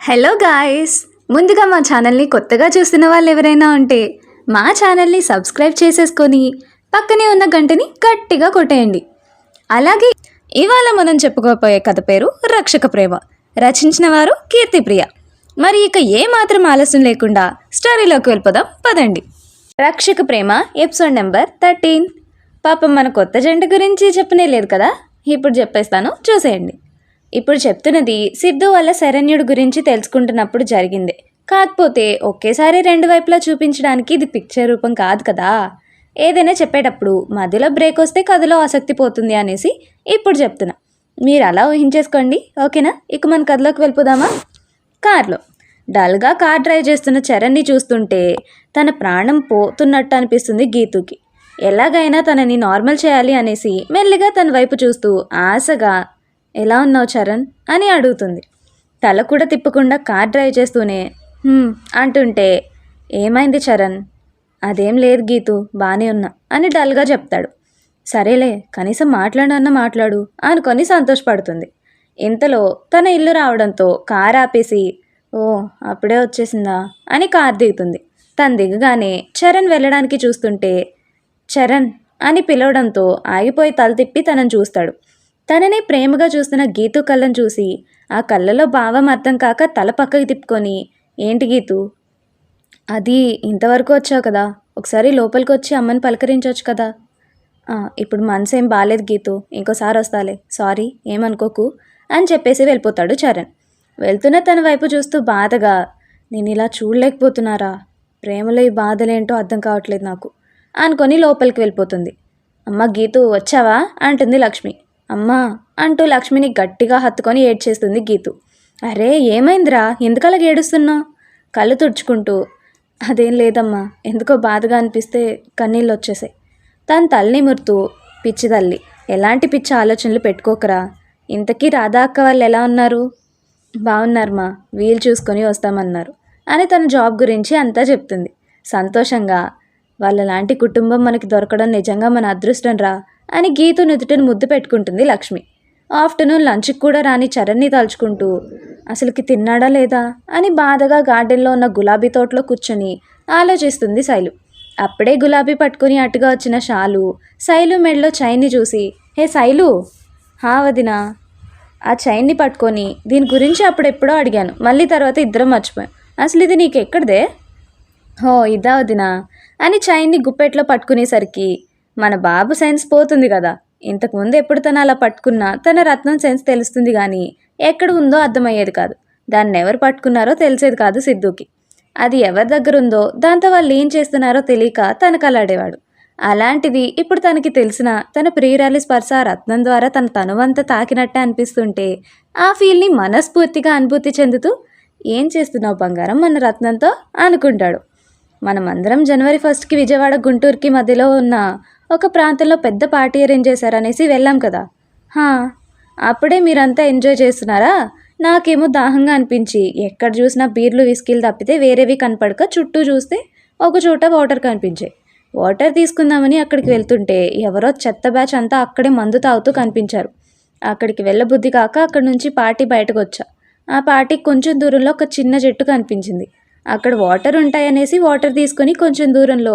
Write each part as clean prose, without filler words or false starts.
Hello guys, ముందుగా మా ఛానల్ని కొత్తగా చూస్తున్న వాళ్ళు ఎవరైనా ఉంటే మా ఛానల్ని సబ్స్క్రైబ్ చేసేసుకొని పక్కనే ఉన్న గంటని గట్టిగా కొట్టేయండి. అలాగే ఇవాళ మనం చెప్పుకోపోయే కథ పేరు రక్షక ప్రేమ. రచించిన వారు కీర్తిప్రియ. మరి ఇక ఏ మాత్రం ఆలస్యం లేకుండా స్టోరీలోకి వెళ్ళిపోదాం పదండి. రక్షక ప్రేమ ఎపిసోడ్ నెంబర్ 13. పాపం మన కొత్త జంట గురించి చెప్పనే లేదు కదా, ఇప్పుడు చెప్పేస్తాను, చూసేయండి. ఇప్పుడు చెప్తున్నది సిద్ధు వల్ల శరణ్యుడు గురించి తెలుసుకుంటున్నప్పుడు జరిగింది. కాకపోతే ఒకేసారి రెండు వైపులా చూపించడానికి ఇది పిక్చర్ రూపం కాదు కదా. ఏదైనా చెప్పేటప్పుడు మధ్యలో బ్రేక్ వస్తే కథలో ఆసక్తి పోతుంది అనేసి ఇప్పుడు చెప్తున్నా. మీరు అలా ఊహించేసుకోండి, ఓకేనా? ఇక మన కథలోకి వెళ్ళిపోదామా. కార్లో డల్గా కార్ డ్రైవ్ చేస్తున్న చరణ్ని చూస్తుంటే తన ప్రాణం పోతున్నట్టు అనిపిస్తుంది గీతుకి. ఎలాగైనా తనని నార్మల్ చేయాలి అనేసి మెల్లిగా తన వైపు చూస్తూ ఆశగా, ఎలా ఉన్నావు చరణ్ అని అడుగుతుంది. తల కూడా తిప్పకుండా కార్ డ్రైవ్ చేస్తూనే అంటుంటే, ఏమైంది చరణ్? అదేం లేదు గీతు, బాగానే ఉన్నా అని డల్గా చెప్తాడు. సరేలే, కనీసం మాట్లాడన్నా మాట్లాడు అనుకొని సంతోషపడుతుంది. ఇంతలో తన ఇల్లు రావడంతో కార్ ఆపేసి, ఓ అప్పుడే వచ్చేసిందా అని కార్ దిగుతుంది. తను దిగగానే చరణ్ వెళ్ళడానికి చూస్తుంటే చరణ్ అని పిలవడంతో ఆగిపోయి తల తిప్పి తనని చూస్తాడు. తనని ప్రేమగా చూస్తున్న గీతు కళ్ళను చూసి ఆ కళ్ళలో భావం అర్థం కాక తల పక్కకి తిప్పుకొని, ఏంటి గీతు, అది ఇంతవరకు వచ్చావు కదా, ఒకసారి లోపలికి వచ్చి అమ్మని పలకరించవచ్చు కదా. ఇప్పుడు మనసేం బాగాలేదు గీతు, ఇంకోసారి వస్తాలే, సారీ ఏమనుకోకు అని చెప్పేసి వెళ్ళిపోతాడు చరణ్. వెళ్తున్న తన వైపు చూస్తూ బాధగా, నేను ఇలా చూడలేకపోతున్నారా, ప్రేమలో ఈ బాధలేంటో అర్థం కావట్లేదు నాకు అనుకొని లోపలికి వెళ్ళిపోతుంది. అమ్మ గీతు వచ్చావా అంటుంది లక్ష్మి. అమ్మా అంటూ లక్ష్మిని గట్టిగా హత్తుకొని ఏడ్చేస్తుంది గీతు. అరే ఏమైందిరా, ఎందుకలా ఏడుస్తున్నావు? కళ్ళు తుడుచుకుంటూ, అదేం లేదమ్మా, ఎందుకో బాధగా అనిపిస్తే కన్నీళ్ళు వచ్చేసాయి. తను తల్లి మురుతూ, పిచ్చి తల్లి, ఎలాంటి పిచ్చి ఆలోచనలు పెట్టుకోకరా. ఇంతకీ రాధా అక్క వాళ్ళు ఎలా ఉన్నారు? బాగున్నారమ్మా, వీలు చూసుకొని వస్తామన్నారు అని తన జాబ్ గురించి అంతా చెప్తుంది సంతోషంగా. వాళ్ళలాంటి కుటుంబం మనకి దొరకడం నిజంగా మన అదృష్టం రా అని గీతు నుదుటిని ముద్దు పెట్టుకుంటుంది లక్ష్మి. ఆఫ్టర్నూన్ లంచ్కి కూడా రాని చరణ్ని తలుచుకుంటూ, అసలుకి తిన్నాడా లేదా అని బాధగా గార్డెన్లో ఉన్న గులాబీ తోటలో కూర్చొని ఆలోచిస్తుంది శైలు. అప్పుడే గులాబీ పట్టుకుని అటుగా వచ్చిన శైలు మెడలో చైన్ని చూసి, హే శైలు. వదినా. ఆ చైన్ని పట్టుకొని, దీని గురించి అప్పుడెప్పుడో అడిగాను, మళ్ళీ తర్వాత ఇద్దరం మర్చిపోయాం, అసలు ఇది నీకు ఎక్కడిదే? ఇదా వదినా అని చైన్ని గుప్పెట్లో పట్టుకునేసరికి మన బాబు సెన్స్ పోతుంది కదా. ఇంతకుముందు ఎప్పుడు తను అలా పట్టుకున్నా తన రత్నం సెన్స్ తెలుస్తుంది కానీ ఎక్కడ ఉందో అర్థమయ్యేది కాదు. దాన్ని ఎవరు పట్టుకున్నారో తెలిసేది కాదు సిద్ధుకి. అది ఎవరి దగ్గర ఉందో దాంతో వాళ్ళు ఏం చేస్తున్నారో తెలియక తనకు అలాడేవాడు. అలాంటిది ఇప్పుడు తనకి తెలిసిన తన ప్రియురాలి స్పర్శ రత్నం ద్వారా తన తనువంతా తాకినట్టే అనిపిస్తుంటే ఆ ఫీల్ని మనస్ఫూర్తిగా అనుభూతి చెందుతూ, ఏం చేస్తున్నావు బంగారం మన రత్నంతో అనుకుంటాడు. మనమందరం జనవరి 1కి విజయవాడ గుంటూరుకి మధ్యలో ఉన్న ఒక ప్రాంతంలో పెద్ద పార్టీ అరేంజ్ చేశారనేసి వెళ్ళాం కదా. అప్పుడే మీరంతా ఎంజాయ్ చేస్తున్నారా? నాకేమో దాహంగా అనిపించి ఎక్కడ చూసినా బీర్లు విస్కీలు తప్పితే వేరేవి కనపడక చుట్టూ చూస్తే ఒక చోట వాటర్ కనిపించాయి. వాటర్ తీసుకుందామని అక్కడికి వెళ్తుంటే ఎవరో చెత్త బ్యాచ్ అంతా అక్కడే మందు తాగుతూ కనిపించారు. అక్కడికి వెళ్ళబుద్ధి కాక అక్కడి నుంచి పార్టీ బయటకు వచ్చా. ఆ పార్టీకి కొంచెం దూరంలో ఒక చిన్న చెట్టు కనిపించింది. అక్కడ వాటర్ ఉంటాయనేసి వాటర్ తీసుకొని కొంచెం దూరంలో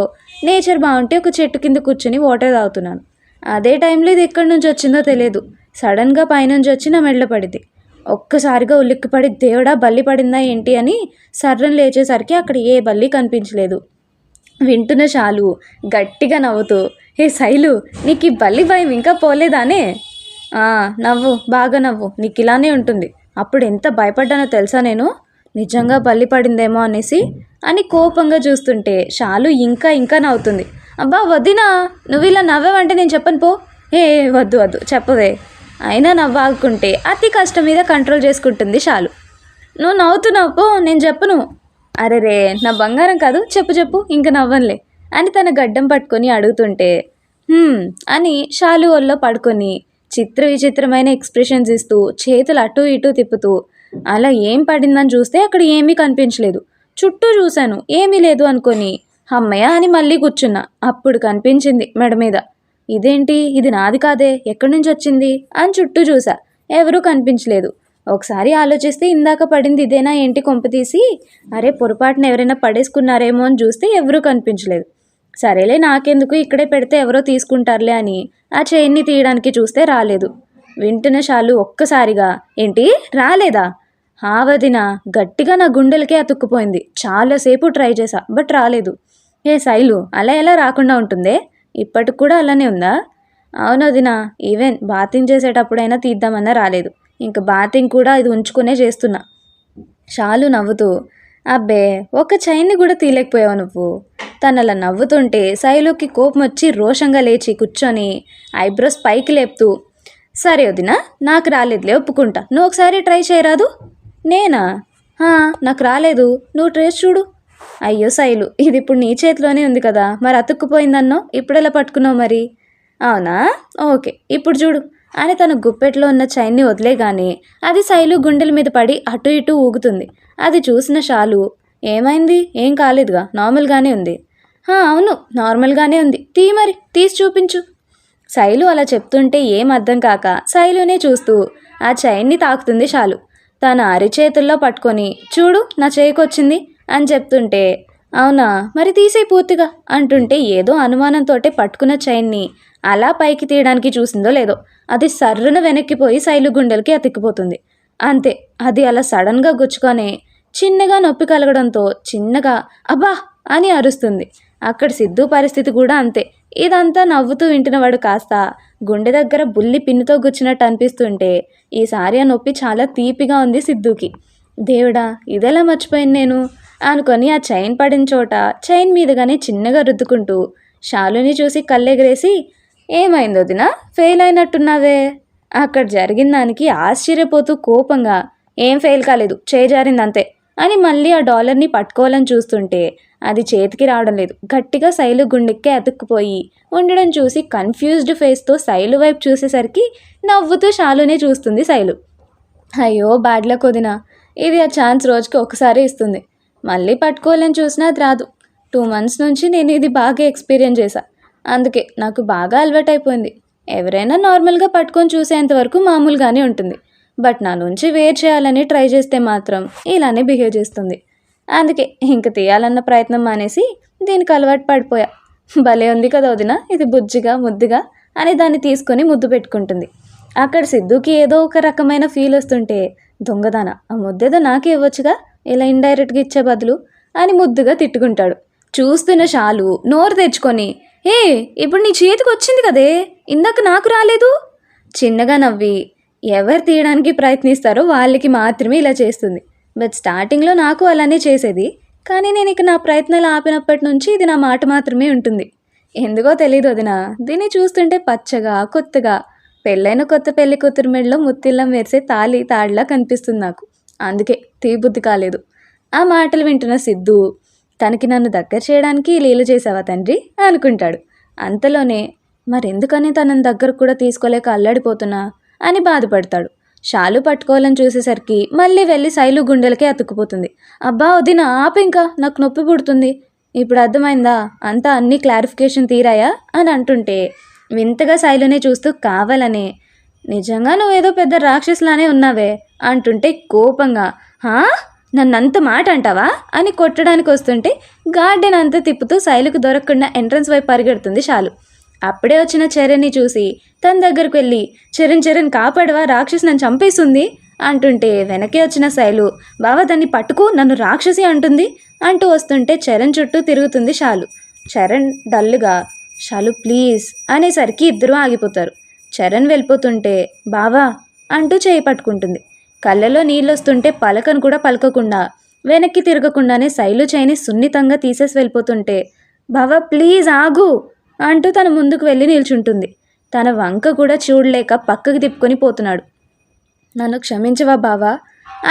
నేచర్ బాగుంటే ఒక చెట్టు కింద కూర్చొని వాటర్ తాగుతున్నాను. అదే టైంలో ఇది ఎక్కడి నుంచి వచ్చిందో తెలియదు, సడన్గా పైనుంచి వచ్చి నా మెడలో పడింది. ఒక్కసారిగా ఉలిక్కిపడి, దేవుడా బల్లి పడిందా ఏంటి అని సర్రం లేచేసరికి అక్కడ ఏ బల్లి కనిపించలేదు. వింటున్న గట్టిగా నవ్వుతూ, హే శైలు, నీకు ఈ బల్లి భయం ఇంకా పోలేదానే? నవ్వు, బాగా నవ్వు, నీకు ఇలానే ఉంటుంది. అప్పుడు ఎంత భయపడ్డానో తెలుసా నేను, నిజంగా బల్లి పడిందేమో అనేసి అని కోపంగా చూస్తుంటే ఇంకా ఇంకా నవ్వుతుంది. అబ్బా వద్దినా, నువ్వు ఇలా నవ్వావంటే నేను చెప్పను పో. వద్దు వద్దు చెప్పవే. అయినా నవ్వాకుంటే అతి కష్టం మీద కంట్రోల్ చేసుకుంటుంది నువ్వు నవ్వుతున్నావు పో, నేను చెప్పను. అరే రే నా బంగారం కాదు, చెప్పు చెప్పు, ఇంకా నవ్వనులే అని తన గడ్డం పట్టుకొని అడుగుతుంటే అని ఒళ్ళో పడుకొని విచిత్రమైన ఎక్స్ప్రెషన్స్ ఇస్తూ చేతులు అటు ఇటు తిప్పుతూ, అలా ఏం పడిందని చూస్తే అక్కడ ఏమీ కనిపించలేదు. చుట్టూ చూశాను, ఏమీ లేదు అనుకొని అమ్మయ్య అని మళ్ళీ కూర్చున్నా. అప్పుడు కనిపించింది మెడ మీద. ఇదేంటి, ఇది నాది కాదే, ఎక్కడి నుంచి వచ్చింది అని చుట్టూ చూసా, ఎవరూ కనిపించలేదు. ఒకసారి ఆలోచిస్తే ఇందాక పడింది ఇదేనా ఏంటి కొంపతీసి, అరే పొరపాటున ఎవరైనా పడేసుకున్నారేమో అని చూస్తే ఎవరూ కనిపించలేదు. సరేలే నాకెందుకు, ఇక్కడే పెడితే ఎవరో తీసుకుంటారులే అని ఆ చైన్ని తీయడానికి చూస్తే రాలేదు. వింటున్న షాలు ఒక్కసారిగా, ఏంటి రాలేదా? ఆ వదిన, గట్టిగా నా గుండెలకే అతుక్కుపోయింది. చాలాసేపు ట్రై చేశా, బట్ రాలేదు. ఏ శైలు, అలా ఎలా రాకుండా ఉంటుందే? ఇప్పటికి కూడా అలానే ఉందా? అవును వదిన, ఈవెన్ బాతింగ్ చేసేటప్పుడైనా తీద్దామన్నా రాలేదు. ఇంక బాతింగ్ కూడా ఇది ఉంచుకునే చేస్తున్నా. షాలు నవ్వుతూ, అబ్బే ఒక చైన్ని కూడా తీయలేకపోయావు నువ్వు. తనలా నవ్వుతుంటే శైలుకి కోపం వచ్చి రోషంగా లేచి కూర్చొని ఐబ్రోస్ పైకి లేపుతూ, సరే వదిన, నాకు రాలేదులే ఒప్పుకుంటా, నువ్వు ఒకసారి ట్రై చేయరాదు? నేనా? నాకు రాలేదు, నువ్వు ట్రేస్ చూడు. అయ్యో శైలు, ఇది ఇప్పుడు నీ చేతిలోనే ఉంది కదా, మరి అతుక్కుపోయిందన్నో ఇప్పుడెలా పట్టుకున్నావు మరి? అవునా, ఓకే ఇప్పుడు చూడు అని తన గుప్పెట్లో ఉన్న చైన్ని వదిలేగానే అది శైలు గుండెల మీద పడి అటు ఇటు ఊగుతుంది. అది చూసిన షాలు, ఏమైంది, ఏం కాలేదుగా, నార్మల్గానే ఉంది. అవును నార్మల్గానే ఉంది, మరి తీసి చూపించు. శైలు అలా చెప్తుంటే ఏం అర్థం కాక శైలునే చూస్తూ ఆ చైన్ని తాకుతుంది షాలు. తన అరిచేతుల్లో పట్టుకొని, చూడు నా చేయికొచ్చింది అని చెప్తుంటే, అవునా మరి తీసే పూర్తిగా అంటుంటే ఏదో అనుమానంతో పట్టుకున్న చైన్ని అలా పైకి తీయడానికి చూసిందో లేదో అది సర్రున వెనక్కిపోయి శైలు గుండెలకి అతికిపోతుంది. అంతే, అది అలా సడన్గా గుచ్చుకొని చిన్నగా నొప్పి కలగడంతో చిన్నగా అబ్బా అని అరుస్తుంది. అక్కడ సిద్ధు పరిస్థితి కూడా అంతే. ఇదంతా నవ్వుతూ వింటున్నవాడు కాస్త గుండె దగ్గర బుల్లి పిన్నుతో గుచ్చినట్టు అనిపిస్తుంటే ఈసారి ఆ నొప్పి చాలా తీపిగా ఉంది సిద్ధుకి. దేవుడా, ఇదెలా మర్చిపోయాను నేను అనుకొని ఆ చైన్ పడిన చోట చైన్ మీదగానే చిన్నగా రుద్దుకుంటూ షాలుని చూసి కళ్ళెగరేసి, ఏమైంది వదినా, ఫెయిల్ అయినట్టున్నావే? అక్కడ జరిగిన దానికి ఆశ్చర్యపోతూ కోపంగా, ఏం ఫెయిల్ కాలేదు, చేజారిందంతే అని మళ్ళీ ఆ డాలర్ని పట్టుకోవాలని చూస్తుంటే అది చేతికి రావడం లేదు. గట్టిగా శైలు గుండెక్కే అతుక్కుపోయి ఉండడం చూసి కన్ఫ్యూజ్డ్ ఫేస్తో శైలు వైపు చూసేసరికి నవ్వుతూ షాలునే చూస్తుంది శైలు. అయ్యో బ్యాడ్ లక్ వదినా, ఇది ఆ ఛాన్స్ రోజుకి ఒకసారి ఇస్తుంది, మళ్ళీ పట్టుకోవాలని చూసినా అది రాదు. 2 months నుంచి నేను ఇది బాగా ఎక్స్పీరియన్స్ చేశా, అందుకే నాకు బాగా అలవాటైపోయింది. ఎవరైనా నార్మల్గా పట్టుకొని చూసేంతవరకు మామూలుగానే ఉంటుంది, బట్ నా నుంచి వేర్ చేయాలని ట్రై చేస్తే మాత్రం ఇలానే బిహేవ్ చేస్తుంది. అందుకే ఇంక తీయాలన్న ప్రయత్నం మానేసి దీనికి అలవాటు పడిపోయా. భలే ఉంది కదా వదిన, ఇది బుజ్జిగా ముద్దుగా అని దాన్ని తీసుకొని ముద్దు పెట్టుకుంటుంది. అక్కడ సిద్ధుకి ఏదో ఒక రకమైన ఫీల్ వస్తుంటే, దొంగదాన, ఆ ముద్దేదో నాకే ఇవ్వచ్చుగా, ఇలా ఇండైరెక్ట్గా ఇచ్చే బదులు అని ముద్దుగా తిట్టుకుంటాడు. చూస్తున్న షాలు నోరు తెచ్చుకొని, ఇప్పుడు నీ చేతికి వచ్చింది కదే, ఇందాక నాకు రాలేదు చిన్నగా నవ్వి, ఎవరు తీయడానికి ప్రయత్నిస్తారో వాళ్ళకి మాత్రమే ఇలా చేస్తుంది. బట్ స్టార్టింగ్లో నాకు అలానే చేసేది, కానీ నేను ఇక నా ప్రయత్నాలు ఆపినప్పటి నుంచి ఇది నా మాట మాత్రమే ఉంటుంది. ఎందుకో తెలీదు వదినా, దీన్ని చూస్తుంటే పచ్చగా కొత్తగా పెళ్ళైన కొత్త పెళ్లి కూతురు మెడలో ముత్తిల్లం మెరిసే తాడిలా కనిపిస్తుంది నాకు. అందుకే తీబుద్ధి కాలేదు. ఆ మాటలు వింటున్న సిద్ధు, తనకి నన్ను దగ్గర చేయడానికి లీల చేసావా తండ్రి అనుకుంటాడు. అంతలోనే మరెందుకని తనని దగ్గరకు కూడా తీసుకోలేక అల్లాడిపోతున్నా అని బాధపడతాడు. షాలు పట్టుకోవాలని చూసేసరికి మళ్ళీ వెళ్ళి శైలు గుండెలకే అతుక్కుపోతుంది. అబ్బా వదిన ఆపు, ఇంకా నాకు నొప్పి పుడుతుంది. ఇప్పుడు అర్థమైందా, అంతా అన్ని క్లారిఫికేషన్ తీరాయా అని అంటుంటే వింతగా శైలునే చూస్తూ కావాలనే, నిజంగా నువ్వేదో పెద్ద రాక్షసులానే ఉన్నావే అంటుంటే కోపంగా, నన్నంత మాట అంటావా అని కొట్టడానికి వస్తుంటే గార్డెన్ అంతా తిప్పుతూ శైలుకు దొరకకుండా ఎంట్రన్స్ వైపు పరిగెడుతుంది షాలు. అప్పుడే వచ్చిన చరణ్ని చూసి తన దగ్గరకు వెళ్ళి, చరణ్ కాపాడవా, రాక్షసి నన్ను చంపేస్తుంది అంటుంటే వెనకే వచ్చిన శైలు, బావా దాన్ని పట్టుకో, నన్ను రాక్షసి అంటుంది అంటూ వస్తుంటే చరణ్ చుట్టూ తిరుగుతుంది షాలు. చరణ్ డల్లుగా, షాలు ప్లీజ్ అనేసరికి ఇద్దరూ ఆగిపోతారు. చరణ్ వెళ్ళిపోతుంటే బావా అంటూ చేయి పట్టుకుంటుంది. కళ్ళలో నీళ్ళొస్తుంటే పలకను కూడా పలకకుండా వెనక్కి తిరగకుండానే శైలు చేయిని సున్నితంగా తీసేసి వెళ్ళిపోతుంటే, బావా ప్లీజ్ ఆగు అంటూ తన ముందుకు వెళ్ళి నిల్చుంటుంది. తన వంక కూడా చూడలేక పక్కకి తిప్పుకొని పోతున్నాడు. నన్ను క్షమించవా బావా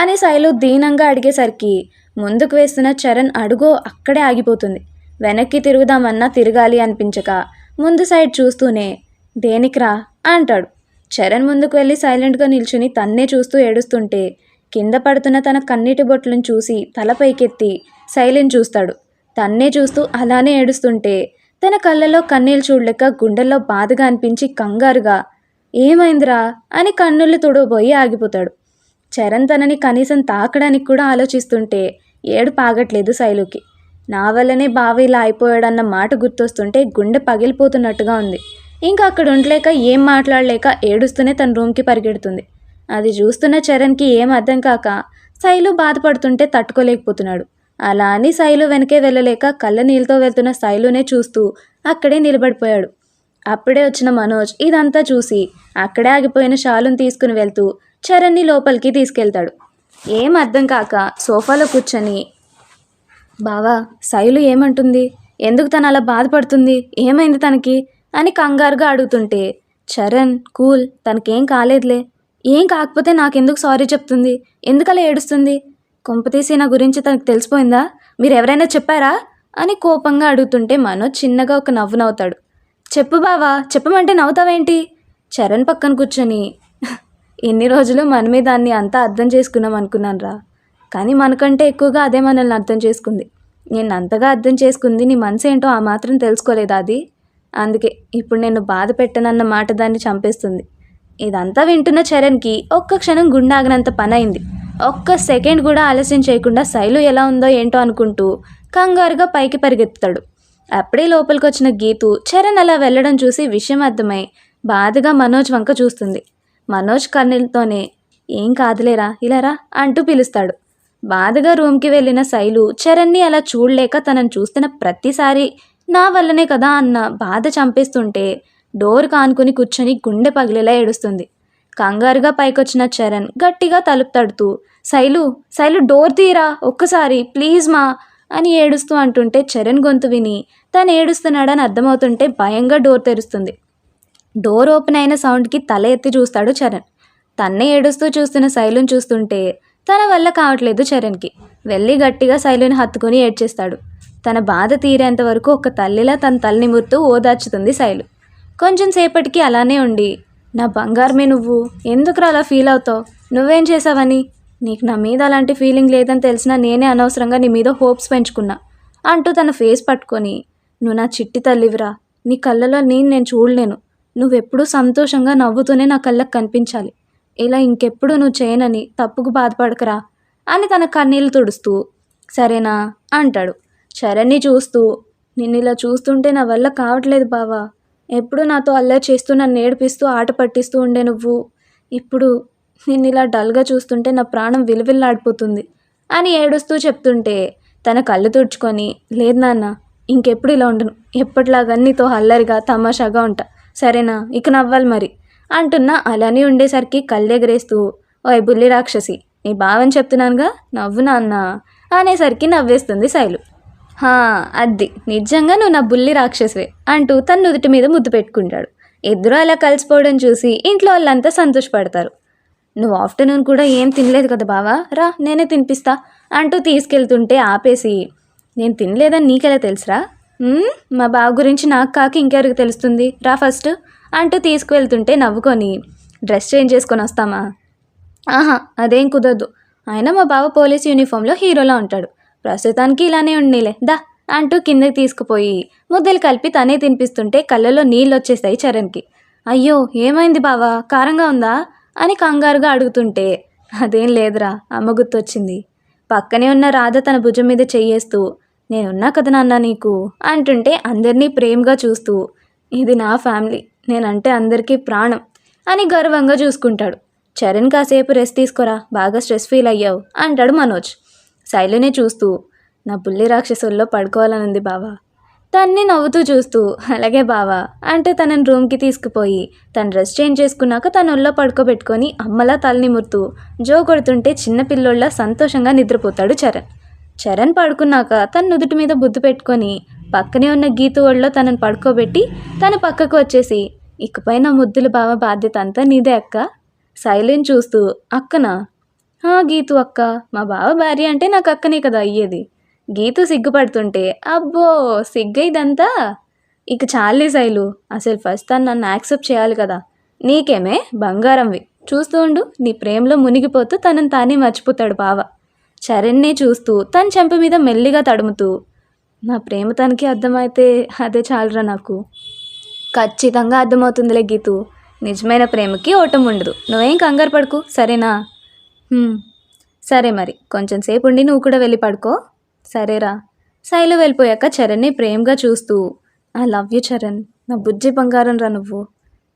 అని శైలు దీనంగా అడిగేసరికి ముందుకు వేస్తున్న చరణ్ అడుగో అక్కడే ఆగిపోతుంది. వెనక్కి తిరుగుదామన్నా తిరగాలి అనిపించక ముందు సైడ్ చూస్తూనే, దేనికిరా అంటాడు. చరణ్ ముందుకు వెళ్ళి సైలెంట్గా నిల్చుని తన్నే చూస్తూ ఏడుస్తుంటే కింద పడుతున్న తన కన్నీటి బొట్లను చూసి తల పైకెత్తి శైలిని చూస్తాడు. తన్నే చూస్తూ అలానే ఏడుస్తుంటే తన కళ్ళలో కన్నీళ్ళు చూడలేక గుండెల్లో బాధగా అనిపించి కంగారుగా, ఏమైందిరా అని కన్నుళ్ళు తుడవబోయి ఆగిపోతాడు. చరణ్ తనని కనీసం తాకడానికి కూడా ఆలోచిస్తుంటే ఏడుపు ఆగట్లేదు శైలుకి. నా వల్లనే బావ ఇలా అయిపోయాడన్న మాట గుర్తొస్తుంటే గుండె పగిలిపోతున్నట్టుగా ఉంది. ఇంకా అక్కడ ఉండలేక ఏం మాట్లాడలేక ఏడుస్తూనే తన రూమ్కి పరిగెడుతుంది. అది చూస్తున్న చరణ్కి ఏం అర్థం కాక శైలు బాధపడుతుంటే తట్టుకోలేకపోతున్నాడు. అలా అని శైలు వెనకే వెళ్ళలేక కళ్ళ నీళ్ళతో వెళ్తున్న శైలునే చూస్తూ అక్కడే నిలబడిపోయాడు. అప్పుడే వచ్చిన మనోజ్ ఇదంతా చూసి అక్కడే ఆగిపోయిన షాలుని తీసుకుని వెళ్తూ చరణ్ని లోపలికి తీసుకెళ్తాడు. ఏం అర్థం కాక సోఫాలో కూర్చొని, బావా శైలు ఏమంటుంది, ఎందుకు తను అలా బాధపడుతుంది, ఏమైంది తనకి అని కంగారుగా అడుగుతుంటే చరణ్ కూల్, తనకేం కాలేదులే, ఏం కాకపోతే నాకెందుకు సారీ చెప్తుంది, ఎందుకలా ఏడుస్తుంది, కొంపతీసి నా గురించి తనకు తెలిసిపోయిందా, మీరు ఎవరైనా చెప్పారా అని కోపంగా అడుగుతుంటే మనోజ్ చిన్నగా ఒక నవ్వు నవ్వుతాడు. చెప్పు బావా, చెప్పమంటే నవ్వుతావేంటి. చరణ్ పక్కన కూర్చొని, ఇన్ని రోజులు మనమే దాన్ని అంతా అర్థం చేసుకున్నాం అనుకున్నాను రా, కానీ మనకంటే ఎక్కువగా అదే మనల్ని అర్థం చేసుకుంది. నేను అంతగా అర్థం చేసుకుంది నీ మనసు ఏంటో ఆ మాత్రం తెలుసుకోలేదా అది, అందుకే ఇప్పుడు నేను బాధ పెట్టనన్న మాట దాన్ని చంపేస్తుంది. ఇదంతా వింటున్న చరణ్కి ఒక్క క్షణం గుండాగినంత పని అయింది. ఒక్క సెకండ్ కూడా ఆలస్యం చేయకుండా శైలు ఎలా ఉందో ఏంటో అనుకుంటూ కంగారుగా పైకి పరిగెత్తుతాడు. అప్పుడే లోపలికి వచ్చిన గీతు చరణ్ అలా వెళ్ళడం చూసి విషయం అర్థమై బాధగా మనోజ్ వంక చూస్తుంది. మనోజ్ కన్నీళ్ళతోనే, ఏం కాదులేరా ఇలారా అంటూ పిలుస్తాడు. బాధగా రూమ్కి వెళ్ళిన శైలు చరణ్ని అలా చూడలేక తనను చూస్తున్న ప్రతిసారి నా వల్లనే కదా అన్న బాధ చంపేస్తుంటే డోర్ కానుకుని కూర్చొని గుండె పగిలేలా ఏడుస్తుంది. కంగారుగా పైకొచ్చిన చరణ్ గట్టిగా తలుపు తడుతూ, శైలు శైలు డోర్ తీరా ఒక్కసారి ప్లీజ్ మా అని ఏడుస్తూ అంటుంటే చరణ్ గొంతు విని తను ఏడుస్తున్నాడని అర్థమవుతుంటే భయంగా డోర్ తెరుస్తుంది. డోర్ ఓపెన్ అయిన సౌండ్కి తల ఎత్తి చూస్తాడు చరణ్. తన్నే ఏడుస్తూ చూస్తున్న శైలుని చూస్తుంటే తన వల్ల కావట్లేదు చరణ్కి. వెళ్ళి గట్టిగా శైలుని హత్తుకొని ఏడ్చేస్తాడు. తన బాధ తీరేంత వరకు ఒక తల్లిలా తన తల్లిని ముర్తూ ఓదార్చుతుంది శైలు. కొంచెం సేపటికి అలానే ఉండి, నా బంగారమే నువ్వు, ఎందుకురా అలా ఫీల్ అవుతావు, నువ్వేం చేసావని, నీకు నా మీద అలాంటి ఫీలింగ్ లేదని తెలిసినా నేనే అనవసరంగా నీ మీద హోప్స్ పెంచుకున్నా అంటూ తన ఫేస్ పట్టుకొని, నువ్వు నా చిట్టి తల్లివిరా, నీ కళ్ళలో నేను చూడలేను, నువ్వెప్పుడూ సంతోషంగా నవ్వుతూనే నా కళ్ళకు కనిపించాలి, ఇలా ఇంకెప్పుడు నువ్వు చేయనని తప్పుకు బాధపడకరా అని తన కన్నీళ్ళు తుడుస్తూ సరేనా అంటాడు. చరణ్ని చూస్తూ, నిన్ను ఇలా చూస్తుంటే నా వల్ల కావట్లేదు బావా, ఎప్పుడు నాతో అల్లరి చేస్తూ నన్ను ఏడిపిస్తూ ఆట పట్టిస్తూ ఉండే నువ్వు, ఇప్పుడు నిన్ను ఇలా డల్గా చూస్తుంటే నా ప్రాణం విలువిల్లాడిపోతుంది అని ఏడుస్తూ చెప్తుంటే తన కళ్ళు తుడుచుకొని, లేదు నాన్న ఇంకెప్పుడు ఇలా ఉండను, ఎప్పటిలాగా నీతో అల్లరిగా తమాషాగా ఉంటా, సరేనా ఇక నవ్వాలి మరి అంటున్నా. అలానే ఉండేసరికి కళ్ళెగరేస్తూ, ఓయ్ బుల్లి రాక్షసి, నీ బావని చెప్తున్నానుగా నవ్వు నాన్న అనేసరికి నవ్వేస్తుంది శైలు. అద్ది నిజంగా నువ్వు నా బుల్లి రాక్షసివే అంటూ తన నుదుటి మీద ముద్దు పెట్టుకుంటాడు. ఇద్దరు అలా కలిసిపోవడం చూసి ఇంట్లో వాళ్ళంతా సంతోషపడతారు. నువ్వు ఆఫ్టర్నూన్ కూడా ఏం తినలేదు కదా బావా, రా నేనే తినిపిస్తా అంటూ తీసుకెళ్తుంటే ఆపేసి, నేను తినలేదని నీకెలా తెలుసురా, మా బావ గురించి నాకు కాక ఇంకెవరికి తెలుస్తుంది, రా ఫస్ట్ అంటూ తీసుకువెళ్తుంటే నవ్వుకొని, డ్రెస్ చేంజ్ చేసుకొని వస్తామా, అదేం కుదరదు, అయినా మా బావ పోలీస్ యూనిఫామ్లో హీరోలా ఉంటాడు, ప్రస్తుతానికి ఇలానే ఉండేలే దా అంటూ కిందకి తీసుకుపోయి ముద్దలు కలిపి తనే తినిపిస్తుంటే కళ్ళలో నీళ్ళు వచ్చేస్తాయి చరణ్కి. అయ్యో ఏమైంది బావా, కారంగా ఉందా అని కంగారుగా అడుగుతుంటే, అదేం లేదురా అమ్మ గుర్తొచ్చింది. పక్కనే ఉన్న రాధ తన భుజం మీద చెయ్యేస్తూ, నేనున్నా కదా నాన్న నీకు అంటుంటే అందరినీ ప్రేమగా చూస్తూ, ఇది నా ఫ్యామిలీ, నేనంటే అందరికీ ప్రాణం అని గర్వంగా చూసుకుంటాడు. చరణ్ కాసేపు రెస్ట్ తీసుకోరా, బాగా స్ట్రెస్ ఫీల్ అయ్యావు అంటాడు మనోజ్. శైలునే చూస్తూ, నా బుల్లి రాక్షసుల్లో పడుకోవాలనుంది బావా. తన్ని నవ్వుతూ చూస్తూ, అలాగే బావా అంటూ తనని రూమ్కి తీసుకుపోయి తను డ్రెస్ చేంజ్ చేసుకున్నాక తన ఒళ్ళో పడుకోబెట్టుకొని అమ్మలా తలనిమురుతూ జో కొడుతుంటే చిన్నపిల్లోళ్ళ సంతోషంగా నిద్రపోతాడు చరణ్. చరణ్ పడుకున్నాక తన నుదుటి మీద బుద్దు పెట్టుకొని పక్కనే ఉన్న గీతు ఒళ్ళో తనని పడుకోబెట్టి తన పక్కకు వచ్చేసి, ఇకపై నా ముద్దుల బావ బాధ్యత అంతా నీదే అక్క. శైలిని చూస్తూ, అక్కనా, గీతు అక్క, మా బావ భార్య అంటే నాకు అక్కనే కదా అయ్యేది. గీతు సిగ్గుపడుతుంటే, అబ్బో సిగ్గు ఇదంతా, ఇక చాలే శైలు, అసలు ఫస్ట్ తను నన్ను యాక్సెప్ట్ చేయాలి కదా, నీకేమే బంగారంవి, చూస్తూ ఉండు నీ ప్రేమలో మునిగిపోతూ తనని తానే మర్చిపోతాడు బావ. చరణ్నే చూస్తూ తన చెంప మీద మెల్లిగా తడుముతూ, నా ప్రేమ తనకి అర్థమైతే అదే చాలరా నాకు. ఖచ్చితంగా అర్థమవుతుందిలే గీతు, నిజమైన ప్రేమకి ఓటం ఉండదు, నువ్వేం కంగారు పడుకు సరేనా. "హ్మ్, సరే మరి కొంచెం సేపు ఉండి నువ్వు కూడా వెళ్ళి పడుకో." "సరేరా." శైలు వెళ్ళిపోయాక చరణ్ని ప్రేమగా చూస్తూ, "ఐ లవ్ యూ చరణ్, నా బుజ్జి బంగారం రా నువ్వు.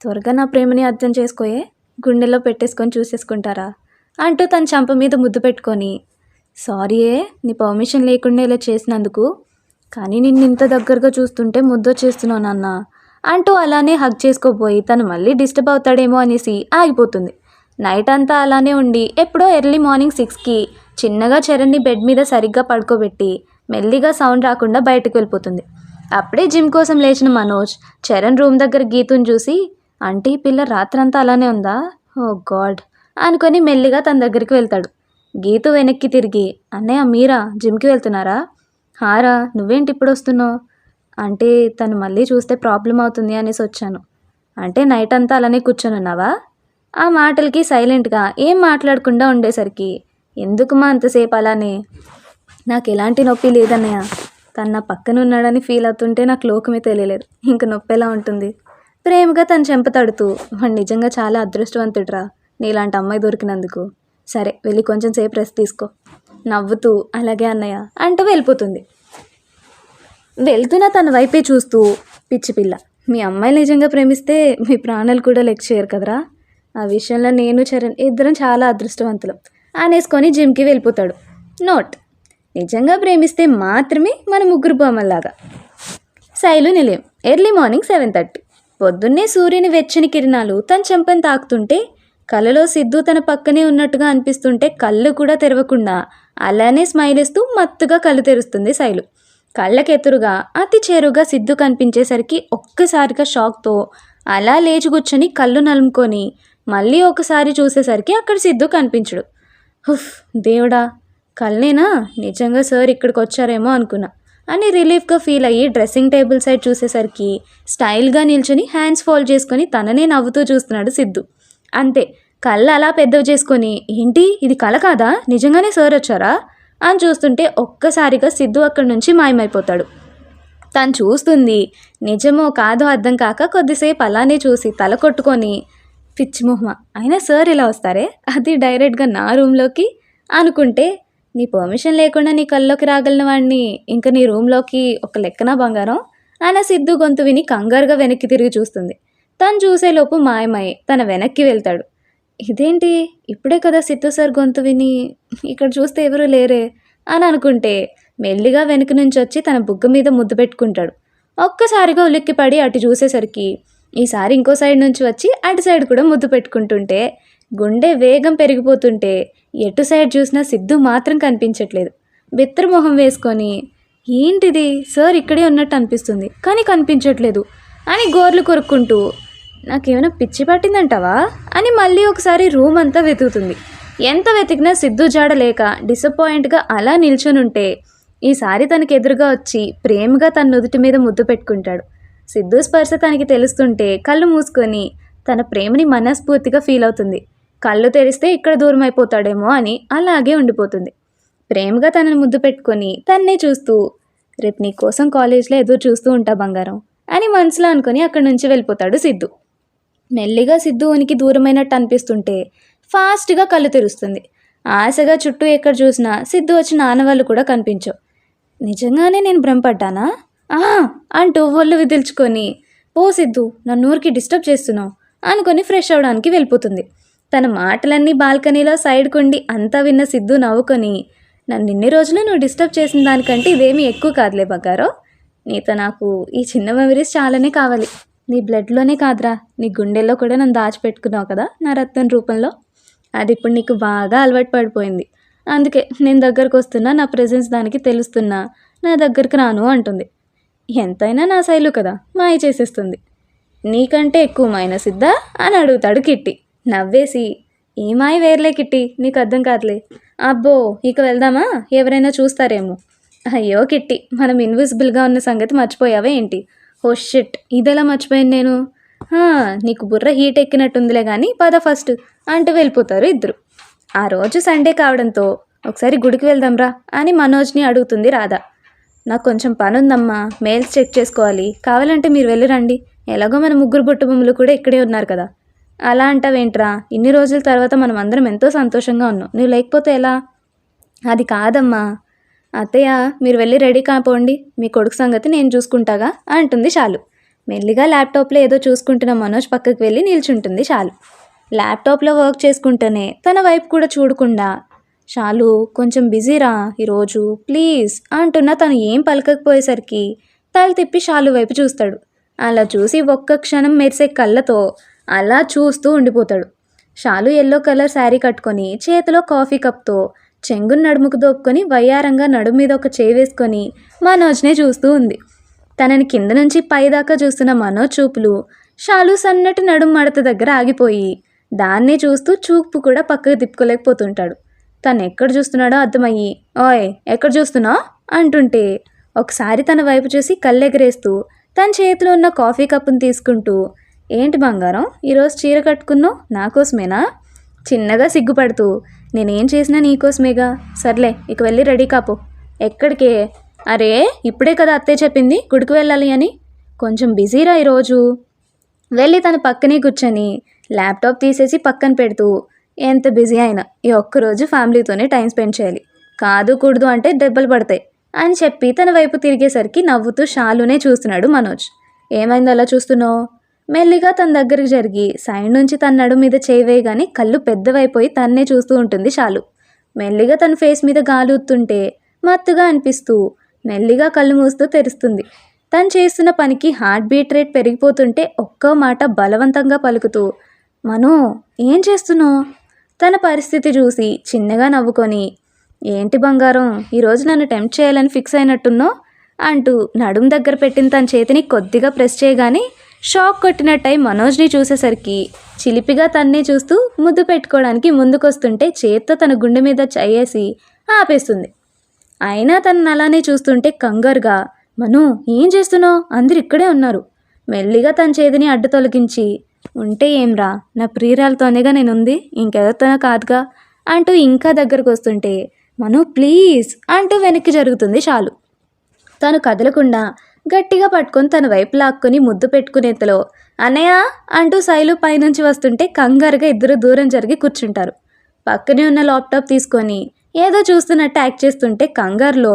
త్వరగా నా ప్రేమని అర్థం చేసుకోయే, గుండెల్లో పెట్టేసుకొని చూసేసుకుంటారా" అంటూ తన చంప మీద ముద్దు పెట్టుకొని, "సారీయే నీ పర్మిషన్ లేకుండా ఇలా చేసినందుకు, కానీ నిన్ను ఇంత దగ్గరగా చూస్తుంటే ముద్దొచ్చేస్తున్నావు నాన్న" అంటూ అలానే హగ్ చేసుకోపోయి తను మళ్ళీ డిస్టర్బ్ అవుతాడేమో అనేసి ఆగిపోతుంది. నైట్ అంతా అలానే ఉండి ఎప్పుడో ఎర్లీ మార్నింగ్ 6కి చిన్నగా చరణ్ని బెడ్ మీద సరిగ్గా పడుకోబెట్టి మెల్లిగా సౌండ్ రాకుండా బయటకు వెళ్ళిపోతుంది. అప్పుడే జిమ్ కోసం లేచిన మనోజ్ చరణ్ రూమ్ దగ్గర గీతుని చూసి, "అంటే ఈ పిల్ల రాత్రంతా అలానే ఉందా? ఓ గాడ్" అనుకొని మెల్లిగా తన దగ్గరికి వెళ్తాడు. గీతు వెనక్కి తిరిగి, "అన్నయ్య మీరా జిమ్కి వెళ్తున్నారా?" "హారా, నువ్వేంటి ఇప్పుడు వస్తున్నావు?" "అంటే తను మళ్ళీ చూస్తే ప్రాబ్లం అవుతుంది అనేసి వచ్చాను." "అంటే నైట్ అంతా అలానే కూర్చొని ఉన్నావా?" ఆ మాటలకి సైలెంట్గా ఏం మాట్లాడకుండా ఉండేసరికి, "ఎందుకుమా అంతసేపు అలానే?" "నాకు ఎలాంటి నొప్పి లేదన్నయ్య, తను నా పక్కన ఉన్నాడని ఫీల్ అవుతుంటే నాకు లోకమే తెలియలేదు, ఇంక నొప్పి ఎలా ఉంటుంది." ప్రేమగా తను చెంప తడుతూ, "వాడు నిజంగా చాలా అదృష్టవంతుడురా నీలాంటి అమ్మాయి దొరికినందుకు. సరే వెళ్ళి కొంచెం సేపు రెస్ట్ తీసుకో." నవ్వుతూ, "అలాగే అన్నయ్య" అంటూ వెళ్ళిపోతుంది. వెళ్తున్న తన వైపే చూస్తూ, "పిచ్చి పిల్ల, మీ అమ్మాయిని నిజంగా ప్రేమిస్తే మీ ప్రాణాలు కూడా లెక్క చేయరు కదరా. ఆ విషయంలో నేను చరణ్ ఇద్దరం చాలా అదృష్టవంతులం" అనేసుకొని జిమ్కి వెళ్ళిపోతాడు. నోట్: నిజంగా ప్రేమిస్తే మాత్రమే మన ముగ్గురు బొమ్మల్లాగా. శైలు నిలయం. Early morning 7:30. పొద్దున్నే సూర్యుని వెచ్చని కిరణాలు తన చెంపని తాకుతుంటే, కలలో సిద్ధు తన పక్కనే ఉన్నట్టుగా అనిపిస్తుంటే కళ్ళు కూడా తెరవకుండా అలానే స్మైల్ ఇస్తూ మత్తుగా కళ్ళు తెరుస్తుంది శైలు. కళ్ళకెదురుగా అతి చేరుగా సిద్ధు కనిపించేసరికి ఒక్కసారిగా షాక్తో అలా లేచి కూర్చొని కళ్ళు నలుముకొని మళ్ళీ ఒకసారి చూసేసరికి అక్కడ సిద్ధు కనిపించడు. హుఫ్, దేవుడా, కళ్ళేనా, నిజంగా సార్ ఇక్కడికి వచ్చారేమో అనుకున్నా అని రిలీఫ్గా ఫీల్ అయ్యి డ్రెస్సింగ్ టేబుల్ సైడ్ చూసేసరికి స్టైల్గా నిల్చొని హ్యాండ్స్ ఫోల్డ్ చేసుకొని తననే నవ్వుతూ చూస్తున్నాడు సిద్ధు. అంతే, కళ్ళు అలా పెద్దవి చేసుకొని, "ఏంటి ఇది కళ కాదా, నిజంగానే సార్ వచ్చారా?" అని చూస్తుంటే ఒక్కసారిగా సిద్ధు అక్కడి నుంచి మాయమైపోతాడు. తను చూస్తుంది నిజమో కాదో అర్థం కాక కొద్దిసేపు అలానే చూసి తల కొట్టుకొని, "పిచ్చి మొహమ, అయినా సార్ ఇలా వస్తారే, అది డైరెక్ట్గా నా రూమ్లోకి" అనుకుంటే, "నీ పర్మిషన్ లేకుండా నీ కల్లోకి రాగలిగిన వాడిని ఇంకా నీ రూమ్లోకి ఒక లెక్కనా బంగారం" అన్న సిద్ధు గొంతు విని కంగారుగా వెనక్కి తిరిగి చూస్తుంది. తను చూసేలోపు మాయమై తన వెనక్కి వెళ్తాడు. ఇదేంటి, ఇప్పుడే కదా సిద్ధు సార్ గొంతు విని ఇక్కడ చూస్తే ఎవరూ లేరే అని అనుకుంటే మెల్లిగా వెనక నుంచి వచ్చి తన బుగ్గ మీద ముద్దు పెట్టుకుంటాడు. ఒక్కసారిగా ఉలిక్కిపడి అటు చూసేసరికి ఈసారి ఇంకో సైడ్ నుంచి వచ్చి అటు సైడ్ కూడా ముద్దు పెట్టుకుంటుంటే గుండె వేగం పెరిగిపోతుంటే ఎటు సైడ్ చూసినా సిద్ధు మాత్రం కనిపించట్లేదు. బిత్తరమొహం వేసుకొని, "ఏంటిది, సార్ ఇక్కడే ఉన్నట్టు అనిపిస్తుంది కానీ కనిపించట్లేదు" అని గోర్లు కొరుక్కుంటూ, "నాకేమైనా పిచ్చి పట్టిందంటావా" అని మళ్ళీ ఒకసారి రూమ్ అంతా వెతుకుతుంది. ఎంత వెతికినా సిద్ధు జాడ లేక డిసప్పాయింట్గా అలా నిల్చొనుంటే ఈసారి తనకి ఎదురుగా వచ్చి ప్రేమగా తన నుదుటి మీద ముద్దు పెట్టుకుంటాడు. సిద్ధు స్పర్శ తనకి తెలుస్తుంటే కళ్ళు మూసుకొని తన ప్రేమని మనస్ఫూర్తిగా ఫీల్ అవుతుంది. కళ్ళు తెరిస్తే ఇక్కడ దూరం అయిపోతాడేమో అని అలాగే ఉండిపోతుంది. ప్రేమగా తనని ముద్దు పెట్టుకొని తన్నే చూస్తూ, "రేపు నీ కోసం కాలేజ్లో ఎదురు చూస్తూ ఉంటా బంగారం" అని మనసులో అనుకొని అక్కడి నుంచి వెళ్ళిపోతాడు సిద్ధు. మెల్లిగా సిద్ధు ఉనికి దూరమైనట్టు అనిపిస్తుంటే ఫాస్ట్గా కళ్ళు తెరుస్తుంది. ఆశగా చుట్టూ ఎక్కడ చూసినా సిద్ధు వచ్చిన ఆనవాళ్ళు కూడా కనిపించవు. నిజంగానే నేను భ్రమపడ్డానా అంటూ ఒళ్ళు విదిల్చుకొని, "పో సిద్ధు, నన్ను ఊరికి డిస్టర్బ్ చేస్తున్నావు" అనుకొని ఫ్రెష్ అవడానికి వెళ్ళిపోతుంది. తన మాటలన్నీ బాల్కనీలో సైడ్కుండి అంతా విన్న సిద్ధు నవ్వుకొని, "నన్ను ఇన్ని రోజులు నువ్వు డిస్టర్బ్ చేసిన దానికంటే ఇదేమీ ఎక్కువ కాదులే బంగారో. నీతో నాకు ఈ చిన్న మెమరీస్ చాలానే కావాలి. నీ బ్లడ్లోనే కాదురా, నీ గుండెల్లో కూడా నన్ను దాచిపెట్టుకున్నావు కదా నా రత్నం రూపంలో. అది ఇప్పుడు నీకు బాగా అలవాటు పడిపోయింది. అందుకే నేను దగ్గరకు వస్తున్నా, నా ప్రెజెన్స్ దానికి తెలుస్తున్నా నా దగ్గరికి రాను" అంటుంది. ఎంతైనా నా శైలు కదా, మాయ చేసేస్తుంది. "నీకంటే ఎక్కువ మాయన సిద్ధా" అని అడుగుతాడు కిట్టి నవ్వేసి. "ఈ మాయ వేర్లే కిట్టి, నీకు అర్థం కాదులే." "అబ్బో, ఇక వెళ్దామా, ఎవరైనా చూస్తారేమో." "అయ్యో కిట్టి, మనం ఇన్విజిబుల్గా ఉన్న సంగతి మర్చిపోయావా ఏంటి?" "ఓ షిట్, ఇదెలా మర్చిపోయాను నేను." నీకు బుర్ర హీట్ ఎక్కినట్టుందిలే కానీ పద ఫస్ట్" అంటూ వెళ్ళిపోతారు ఇద్దరు. ఆ రోజు సండే కావడంతో ఒకసారి గుడికి వెళ్దాంరా అని మనోజ్ని అడుగుతుంది రాధ. "నాకు కొంచెం పని ఉందమ్మా, మెయిల్స్ చెక్ చేసుకోవాలి, కావాలంటే మీరు వెళ్ళి రండి, ఎలాగో మన ముగ్గురు బుట్ట బొమ్మలు కూడా ఇక్కడే ఉన్నారు కదా." అలా అంటావేంట్రా? ఇన్ని రోజుల తర్వాత మనం అందరం ఎంతో సంతోషంగా ఉన్నాం, నువ్వు లేకపోతే ఎలా? అది కాదమ్మా. అత్తయ్య, మీరు వెళ్ళి రెడీ కాపోండి, మీ కొడుకు సంగతి నేను చూసుకుంటాగా అంటుంది శాలు. మెల్లిగా ల్యాప్టాప్లో ఏదో చూసుకుంటున్న మనోజ్ పక్కకు వెళ్ళి నిల్చుంటుంది శాలు. ల్యాప్టాప్లో వర్క్ చేసుకుంటూనే తన వైపు కూడా చూడకుండా, శాలు కొంచెం బిజీరా ఈరోజు ప్లీజ్ అంటున్నా తను ఏం పలకకపోయేసరికి తల తిప్పి శాలు వైపు చూస్తాడు. అలా చూసి ఒక్క క్షణం మెరిసే కళ్ళతో అలా చూస్తూ ఉండిపోతాడు. శాలు ఎల్లో కలర్ శారీ కట్టుకొని చేతిలో కాఫీ కప్తో చెంగును నడుముకు దోపుకొని వయ్యారంగా నడుము మీద ఒక చేయి వేసుకొని మనోజ్నే చూస్తూ ఉంది. తనని కింద నుంచి పైదాకా చూస్తున్న మనోజ్ చూపులు శాలు సన్నటి నడుము మడత దగ్గర ఆగిపోయి దాన్నే చూస్తూ చూపు కూడా పక్కకు తిప్పుకోలేకపోతుంటాడు. తను ఎక్కడ చూస్తున్నాడో అర్థమయ్యి, ఓయ్ ఎక్కడ చూస్తున్నావు అంటుంటే ఒకసారి తన వైపు చూసి కళ్ళెగరేస్తూ తన చేతిలో ఉన్న కాఫీ కప్పును తీసుకుంటూ, ఏంటి బంగారం ఈరోజు చీర కట్టుకున్నావు, నాకోసమేనా? చిన్నగా సిగ్గుపడుతూ, నేనేం చేసినా నీకోసమేగా, సర్లే ఇక వెళ్ళి రెడీ కాపో. ఎక్కడికే? అరే ఇప్పుడే కదా అత్తయ్య చెప్పింది గుడికి వెళ్ళాలి అని. కొంచెం బిజీరా ఈరోజు. వెళ్ళి తన పక్కనే కూర్చొని ల్యాప్టాప్ తీసేసి పక్కన పెడుతూ, ఎంత బిజీ అయినా ఈ ఒక్కరోజు ఫ్యామిలీతోనే టైం స్పెండ్ చేయాలి, కాదు కూడదు అంటే దెబ్బలు పడతాయి అని చెప్పి తన వైపు తిరిగేసరికి నవ్వుతూ శాలునే చూస్తున్నాడు మనోజ్. ఏమైంది అలా చూస్తున్నావు? మెల్లిగా తన దగ్గరికి జరిగి సైడ్ నుంచి తన నడు మీద చేయి వేయగానే కళ్ళు పెద్దవైపోయి తన్నే చూస్తూ ఉంటుంది శాలు. మెల్లిగా తన ఫేస్ మీద గాలి ఊతుంటే మత్తుగా అనిపిస్తూ మెల్లిగా కళ్ళు మూస్తూ తెరుస్తుంది. తను చేస్తున్న పనికి హార్ట్ బీట్ రేట్ పెరిగిపోతుంటే ఒక్క మాట బలవంతంగా పలుకుతూ, మనో ఏం చేస్తున్నావు? తన పరిస్థితి చూసి చిన్నగా నవ్వుకొని, ఏంటి బంగారం ఈరోజు నన్ను టెంప్ట్ చేయాలని ఫిక్స్ అయినట్టున్నో అంటూ నడుం దగ్గర పెట్టిన తన చేతిని కొద్దిగా ప్రెస్ చేయగానే షాక్ కొట్టినట్టయి మనోజ్ని చూసేసరికి చిలిపిగా తన్నే చూస్తూ ముద్దు పెట్టుకోవడానికి ముందుకొస్తుంటే చేత్తో తన గుండె మీద చేయేసి ఆపేస్తుంది. అయినా తనను అలానే చూస్తుంటే కంగారుగా, మను ఏం చేస్తున్నావు, అందరు ఇక్కడే ఉన్నారు. మెల్లిగా తన చేతిని అడ్డు తొలగించి, ఉంటే ఏంరా నా ప్రియురాలతోనేగా నేనుంది, ఇంకెవరితోనో కాదుగా అంటూ ఇంకా దగ్గరకు వస్తుంటే, మను ప్లీజ్ అంటూ వెనక్కి జరుగుతుంది శాలు. తను కదలకుండా గట్టిగా పట్టుకొని తన వైపు లాక్కొని ముద్దు పెట్టుకునేంతలో అన్నయ్య అంటూ శైలు పైనుంచి వస్తుంటే కంగారుగా ఇద్దరు దూరం జరిగి కూర్చుంటారు. పక్కనే ఉన్న ల్యాప్టాప్ తీసుకొని ఏదో చూస్తున్నట్టు యాక్ట్ చేస్తుంటే కంగారులో,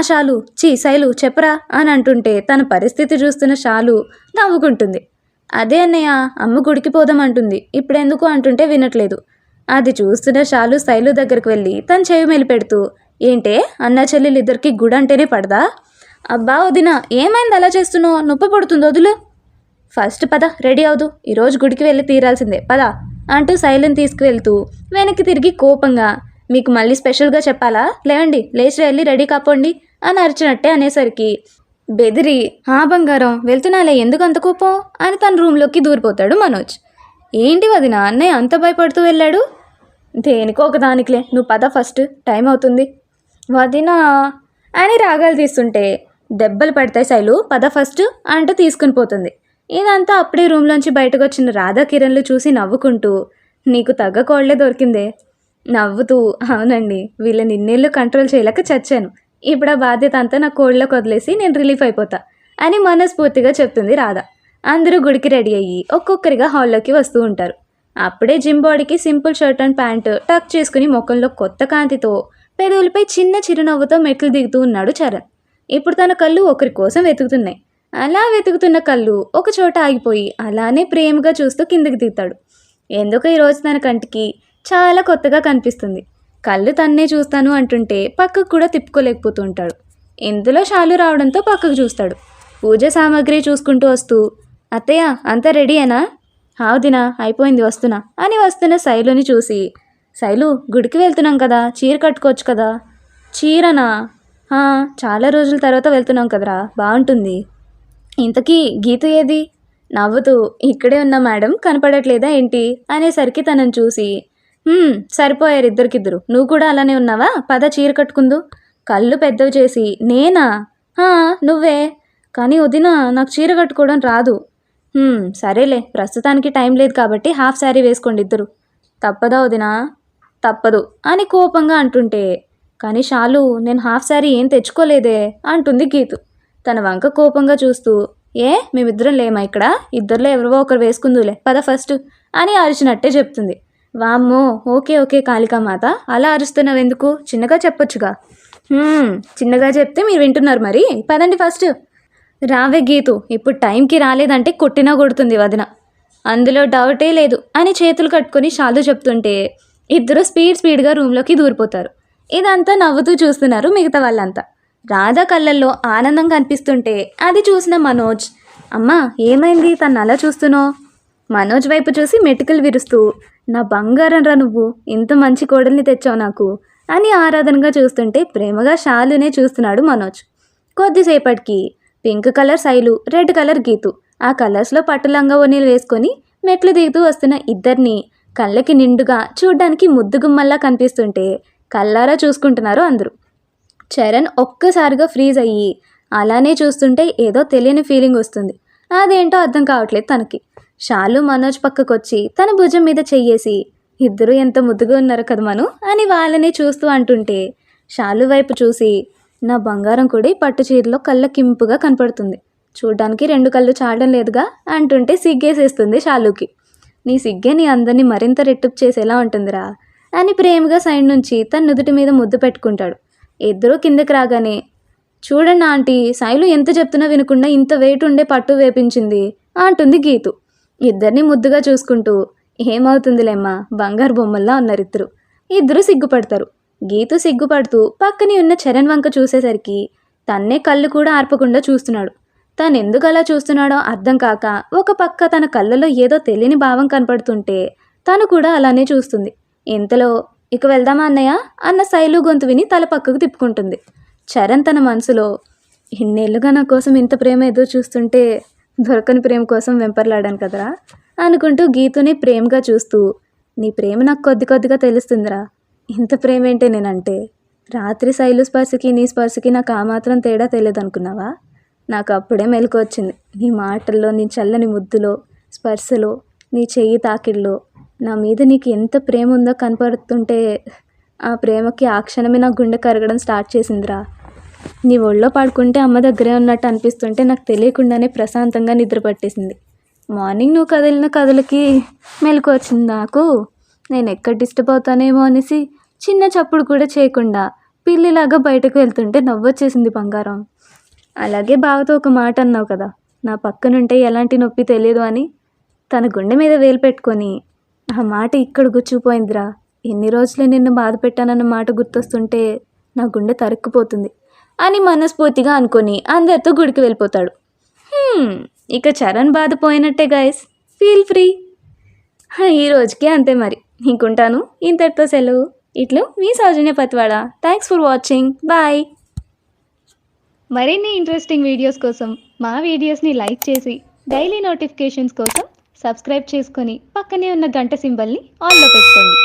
శాలు శైలు చెప్పరా అని అంటుంటే తన పరిస్థితి చూస్తున్న శాలు నవ్వుకుంటుంది. అదే అన్నయ్య అమ్మ గుడికి పోదామంటుంది, ఇప్పుడెందుకు అంటుంటే వినట్లేదు. అది చూస్తున్న శాలు శైలు దగ్గరికి వెళ్ళి తన చెవి మెలిపెడుతూ, ఏంటే అన్న చెల్లెలు ఇద్దరికి గుడి అంటేనే పడదా? అబ్బా వదిన ఏమైంది అలా చేస్తున్నావు, నొప్పి పడుతుంది వదులు. ఫస్ట్ పద రెడీ అవుదు, ఈరోజు గుడికి వెళ్ళి తీరాల్సిందే పద అంటూ శైలిని తీసుకువెళ్తూ వెనక్కి తిరిగి కోపంగా, మీకు మళ్ళీ స్పెషల్గా చెప్పాలా, లేవండి లేచి వెళ్ళి రెడీ కాపోండి అని అరిచినట్టే అనేసరికి బెదిరి, బంగారం వెళ్తున్నాలే ఎందుకు అంత కోపం అని తన రూమ్లోకి దూరిపోతాడు మనోజ్. ఏంటి వదిన అన్నయ్య అంత భయపడుతూ వెళ్ళాడు? దేనికో ఒకదానికిలే, నువ్వు పద ఫస్ట్ టైం అవుతుంది. వదినా అని రాగాలు తీస్తుంటే, దెబ్బలు పడతాయి శైలు పద ఫస్ట్ అంటూ తీసుకుని పోతుంది. ఇదంతా అప్పుడే రూమ్లోంచి బయటకు వచ్చిన రాధా కిరణ్లు చూసి నవ్వుకుంటూ, నీకు తగ్గ కోళ్లే దొరికిందే నవ్వుతూ, అవునండి వీళ్ళని ఇన్నేళ్ళు కంట్రోల్ చేయలేక చచ్చాను, ఇప్పుడు ఆ బాధ్యత అంతా నా కోళ్ళకు వదిలేసి నేను రిలీఫ్ అయిపోతా అని మనస్ఫూర్తిగా చెప్తుంది రాధ. అందరూ గుడికి రెడీ అయ్యి ఒక్కొక్కరిగా హాల్లోకి వస్తూ ఉంటారు. అప్పుడే జిమ్ బాడీకి సింపుల్ షర్ట్ అండ్ ప్యాంటు టక్ చేసుకుని ముఖంలో కొత్త కాంతితో పెదవులపై చిన్న చిరునవ్వుతో మెట్లు దిగుతూ ఉన్నాడు చరణ్. ఇప్పుడు తన కళ్ళు ఒకరి కోసం వెతుకుతున్నాయి. అలా వెతుకుతున్న కళ్ళు ఒక చోట ఆగిపోయి అలానే ప్రేమగా చూస్తూ కిందకి దిగుతాడు. ఎందుకో ఈరోజు తన కంటికి చాలా కొత్తగా కనిపిస్తుంది. కళ్ళు తన్నే చూస్తాను అంటుంటే పక్కకు కూడా తిప్పుకోలేకపోతూ ఉంటాడు. ఇందులో శాలు రావడంతో పక్కకు చూస్తాడు. పూజ సామాగ్రి చూసుకుంటూ వస్తూ, అత్తయ్య అంతా రెడీయేనా? దినా అయిపోయింది వస్తున్నా అని వస్తున్న శైలుని చూసి, శైలు గుడికి వెళ్తున్నాం కదా చీర కట్టుకోవచ్చు కదా. చీరనా? చాలా రోజుల తర్వాత వెళ్తున్నాం కదరా, బాగుంటుంది. ఇంతకీ గీత ఏది? నవ్వుతూ, ఇక్కడే ఉన్న మేడం కనపడట్లేదా ఏంటి అనేసరికి తనని చూసి, సరిపోయారు ఇద్దరికిద్దరు, నువ్వు కూడా అలానే ఉన్నావా, పద చీర కట్టుకుందు. కళ్ళు పెద్దవి చేసి, నేనా? నువ్వే. కానీ వదినా నాకు చీర కట్టుకోవడం రాదు. సరేలే ప్రస్తుతానికి టైం లేదు కాబట్టి హాఫ్ శారీ వేసుకోండి ఇద్దరు. తప్పదా వదినా? తప్పదు అని కోపంగా అంటుంటే, కానీ శాలు నేను హాఫ్ శారీ ఏం తెచ్చుకోలేదే అంటుంది గీతు తన వంక కోపంగా చూస్తూ. మేమిద్దరం లేమా ఇక్కడ, ఇద్దరిలో ఎవరివో ఒకరు వేసుకుందులే పద ఫస్ట్ అని అరిచినట్టే చెప్తుంది. వామ్మో, ఓకే ఓకే కాళికామాత, అలా అరుస్తున్నావెందుకు, చిన్నగా చెప్పొచ్చుగా. చిన్నగా చెప్తే మీరు వింటున్నారు, మరి పదండి ఫస్ట్. రావే గీతు, ఇప్పుడు టైంకి రాలేదంటే కొట్టినా కొడుతుంది వదిన, అందులో డౌటే లేదు అని చేతులు కట్టుకొని షాలు చెప్తుంటే ఇద్దరు స్పీడ్గా రూమ్లోకి దూరిపోతారు. ఇదంతా నవ్వుతూ చూస్తున్నారు మిగతా వాళ్ళంతా. రాధ కళ్ళల్లో ఆనందం కనిపిస్తుంటే అది చూసిన మనోజ్, అమ్మా ఏమైంది తను అలా చూస్తున్నావు? మనోజ్ వైపు చూసి మెటికలు విరుస్తూ, నా బంగారం రా నువ్వు, ఇంత మంచి కోడల్ని తెచ్చావు నాకు అని ఆరాధనగా చూస్తుంటే ప్రేమగా షాలునే చూస్తున్నాడు మనోజ్. కొద్దిసేపటికి pink colour Sailu, red colour Geethu ఆ కలర్స్లో పట్టు లంగా ఓణీలు వేసుకొని మెట్లు దిగుతూ వస్తున్న ఇద్దరిని కళ్ళకి నిండుగా చూడ్డానికి ముద్దుగుమ్మల్లా కనిపిస్తుంటే కళ్ళారా చూసుకుంటున్నారు అందరూ. చరణ్ ఒక్కసారిగా ఫ్రీజ్ అయ్యి అలానే చూస్తుంటే ఏదో తెలియని ఫీలింగ్ వస్తుంది. అదేంటో అర్థం కావట్లేదు తనకి. షాలు మనోజ్ పక్కకొచ్చి తన భుజం మీద చెయ్యేసి, ఇద్దరు ఎంత ముద్దుగా ఉన్నారు కదా మను అని వాళ్ళని చూస్తూ అంటుంటే షాలు వైపు చూసి, నా బంగారం కూడా పట్టు చీరలో కళ్ళకింపుగా కనపడుతుంది, చూడ్డానికి రెండు కళ్ళు చాలడం లేదుగా అంటుంటే సిగ్గేసేస్తుంది షాలుకి. నీ సిగ్గే నీ అందరినీ మరింత రెట్టుప్ చేసేలా ఉంటుందిరా అని ప్రేమగా సైడ్ నుంచి తన నుదుటి మీద ముద్దు పెట్టుకుంటాడు. ఇద్దరూ కిందకి రాగానే, చూడండి ఆంటీ, శైలు ఎంత చెప్తున్నా వినకుండా ఇంత వెయిట్ ఉండే పట్టు వేపించింది అంటుంది గీతు. ఇద్దరిని ముద్దుగా చూసుకుంటూ, ఏమవుతుందిలేమ్మా, బంగారు బొమ్మల్లా ఉన్నారు ఇద్దరు. ఇద్దరు సిగ్గుపడతారు. గీతు సిగ్గుపడుతూ పక్కనే ఉన్న చరణ్ వంక చూసేసరికి తన్నే కళ్ళు కూడా ఆర్పకుండా చూస్తున్నాడు. తను ఎందుకు అలా చూస్తున్నాడో అర్థం కాక ఒక పక్క తన కళ్ళలో ఏదో తెలియని భావం కనపడుతుంటే తను కూడా అలానే చూస్తుంది. ఇంతలో, ఇక వెళ్దామా అన్నయ్య అన్న శైలు గొంతు విని తల పక్కకు తిప్పుకుంటుంది. చరణ్ తన మనసులో, ఇన్నేళ్ళుగా నా కోసం ఇంత ప్రేమ ఎదురు చూస్తుంటే దొరకని ప్రేమ కోసం వెంపర్లాడాను కదరా అనుకుంటూ గీతుని ప్రేమగా చూస్తూ, నీ ప్రేమ నాకు కొద్దిగా తెలుస్తుందిరా, ఇంత ప్రేమ ఏంటే నేనంటే. రాత్రి శైలు స్పర్శకి నీ స్పర్శకి నాకు ఆ మాత్రం తేడా తెలియదు అనుకున్నావా? నాకు అప్పుడే మెలకు వచ్చింది. నీ మాటల్లో, నీ చల్లని ముద్దులో, స్పర్శలో, నీ చెయ్యి తాకిడిలో నా మీద నీకు ఎంత ప్రేమ ఉందో కనపడుతుంటే ఆ ప్రేమకి ఆ క్షణమే నా గుండె కరగడం స్టార్ట్ చేసిందిరా. నీ ఒళ్ళో పడుకుంటే అమ్మ దగ్గరే ఉన్నట్టు అనిపిస్తుంటే నాకు తెలియకుండానే ప్రశాంతంగా నిద్ర పట్టేసింది. మార్నింగ్ నువ్వు కదిలిన కథలకి మెలకు వచ్చింది నాకు. నేను ఎక్కడ డిస్టర్బ్ అవుతానేమో అనేసి చిన్న చప్పుడు కూడా చేయకుండా పిల్లిలాగా బయటకు వెళ్తుంటే నవ్వొచ్చేసింది బంగారం. అలాగే బావతో ఒక మాట అన్నావు కదా, నా పక్కనుంటే ఎలాంటి నొప్పి తెలియదు అని. తన గుండె మీద వేలు పెట్టుకొని, ఆ మాట ఇక్కడ గుచ్చుకుపోయిందిరా. ఎన్ని రోజులే నిన్ను బాధ పెట్టానన్న మాట గుర్తొస్తుంటే నా గుండె తరుక్కుపోతుంది అని మనస్ఫూర్తిగా అనుకొని అందరితో గుడికి వెళ్ళిపోతాడు. ఇక చరణ్ బాధ పోయినట్టే గైస్, ఫీల్ ఫ్రీ. ఈ రోజుకి అంతే మరి, ఇంకుంటాను. ఇంతటితో సెలవు. ఇట్లు మీ Soujanya Pativada. Thanks for watching. Bye. మరిన్ని ఇంట్రెస్టింగ్ వీడియోస్ కోసం మా వీడియోస్ని లైక్ చేసి డైలీ నోటిఫికేషన్స్ కోసం సబ్స్క్రైబ్ చేసుకొని పక్కనే ఉన్న గంట సింబల్ని ఆన్లో పెట్టుకోండి.